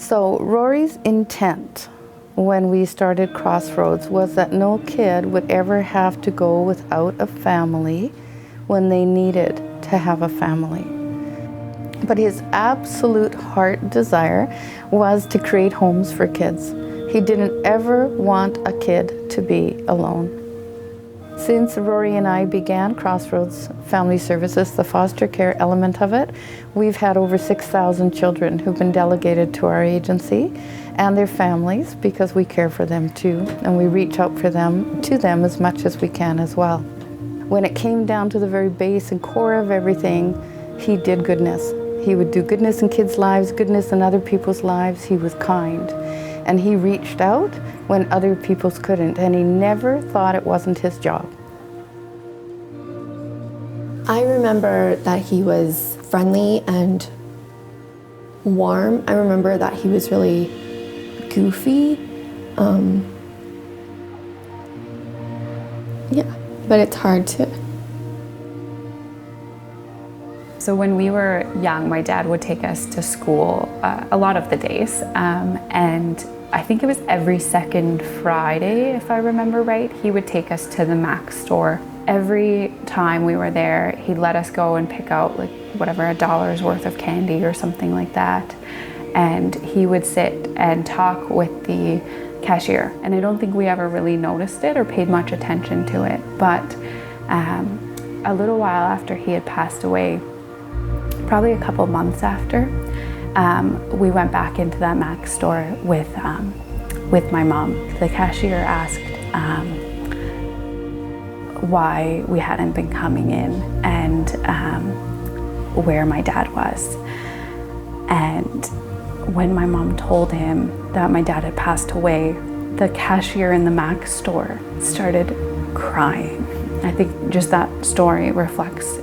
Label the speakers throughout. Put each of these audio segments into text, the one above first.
Speaker 1: So Rory's intent when we started Crossroads was that no kid would ever have to go without a family when they needed to have a family. But his absolute heart desire was to create homes for kids. He didn't ever want a kid to be alone. Since Rory and I began Crossroads Family Services, the foster care element of it, we've had over 6,000 children who've been delegated to our agency and their families because we care for them too, and we reach out to them as much as we can as well. When it came down to the very base and core of everything, he did goodness. He would do goodness in kids' lives, goodness in other people's lives. He was kind. And he reached out when other people's couldn't, and he never thought it wasn't his job.
Speaker 2: I remember that he was friendly and warm. I remember that he was really goofy. Yeah, but it's hard to.
Speaker 3: So when we were young, my dad would take us to school a lot of the days, and I think it was every second Friday, if I remember right, he would take us to the Mac store. Every time we were there, he'd let us go and pick out like whatever, $1 worth of candy or something like that. And he would sit and talk with the cashier. And I don't think we ever really noticed it or paid much attention to it. But a little while after he had passed away, probably a couple months after, we went back into that Mac store with my mom. The cashier asked why we hadn't been coming in and where my dad was. And when my mom told him that my dad had passed away, the cashier in the Mac store started crying. I think just that story reflects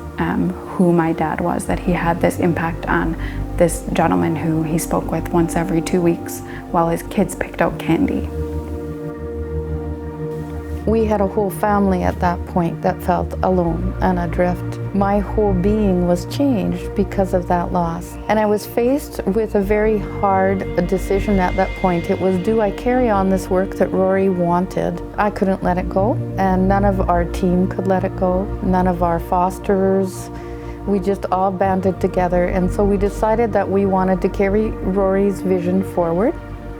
Speaker 3: who my dad was, that he had this impact on this gentleman who he spoke with once every 2 weeks while his kids picked out candy.
Speaker 1: We had a whole family at that point that felt alone and adrift. My whole being was changed because of that loss. And I was faced with a very hard decision at that point. It was, do I carry on this work that Rory wanted? I couldn't let it go, and none of our team could let it go. None of our fosterers. We just all banded together, and so we decided that we wanted to carry Rory's vision forward.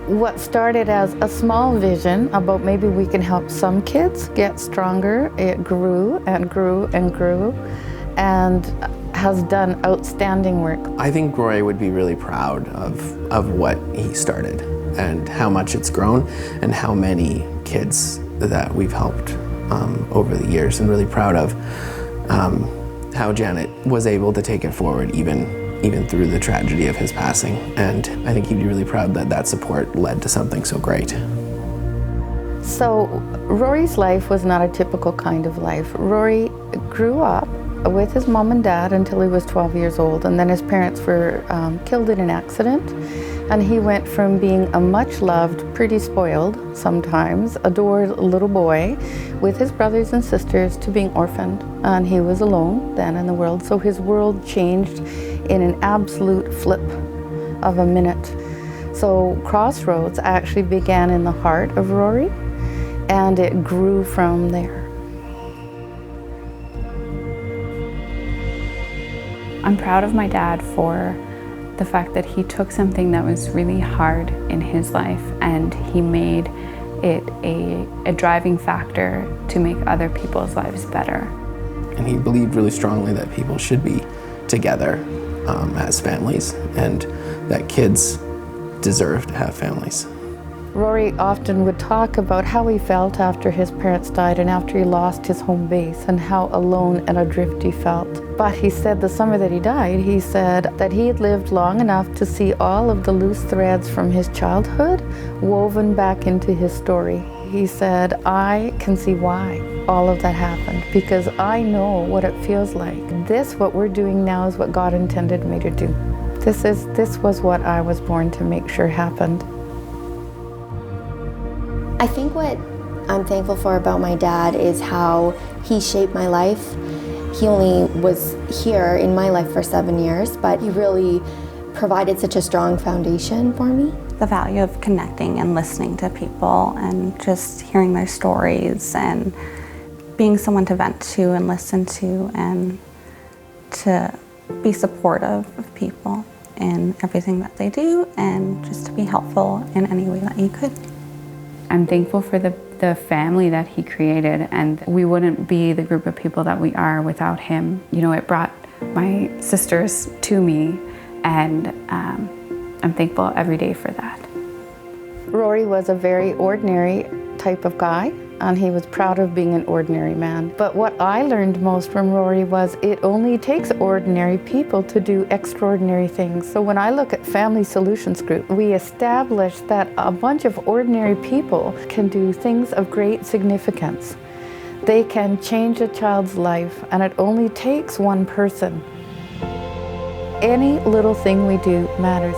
Speaker 1: What started as a small vision about maybe we can help some kids get stronger, it grew and grew and grew and has done outstanding work.
Speaker 4: I think Rory would be really proud of what he started and how much it's grown and how many kids that we've helped over the years, and really proud of how Janet was able to take it forward even through the tragedy of his passing. And I think he'd be really proud that that support led to something so great.
Speaker 1: So Rorys Life was not a typical kind of life. Rory grew up with his mom and dad until he was 12 years old, and then his parents were killed in an accident. And he went from being a much loved, pretty spoiled, sometimes adored little boy with his brothers and sisters to being orphaned. And he was alone then in the world. So his world changed in an absolute flip of a minute. So Crossroads actually began in the heart of Rory, and it grew from there.
Speaker 3: I'm proud of my dad for the fact that he took something that was really hard in his life and he made it a driving factor to make other people's lives better.
Speaker 4: And he believed really strongly that people should be together as families, and that kids deserve to have families.
Speaker 1: Rory often would talk about how he felt after his parents died and after he lost his home base, and how alone and adrift he felt. But he said the summer that he died, he said that he had lived long enough to see all of the loose threads from his childhood woven back into his story. He said, I can see why all of that happened, because I know what it feels like. What we're doing now is what God intended me to do. This was what I was born to make sure happened.
Speaker 2: I think what I'm thankful for about my dad is how he shaped my life. He only was here in my life for 7 years, but he really provided such a strong foundation for me.
Speaker 5: the value of connecting and listening to people and just hearing their stories and being someone to vent to and listen to and to be supportive of people in everything that they do and just to be helpful in any way that you could.
Speaker 3: I'm thankful for the family that he created, and we wouldn't be the group of people that we are without him. You know, it brought my sisters to me, and I'm thankful every day for that.
Speaker 1: Rory was a very ordinary type of guy, and he was proud of being an ordinary man. But what I learned most from Rory was it only takes ordinary people to do extraordinary things. So when I look at Family Solutions Group, we established that a bunch of ordinary people can do things of great significance. They can change a child's life, and it only takes one person. Any little thing we do matters.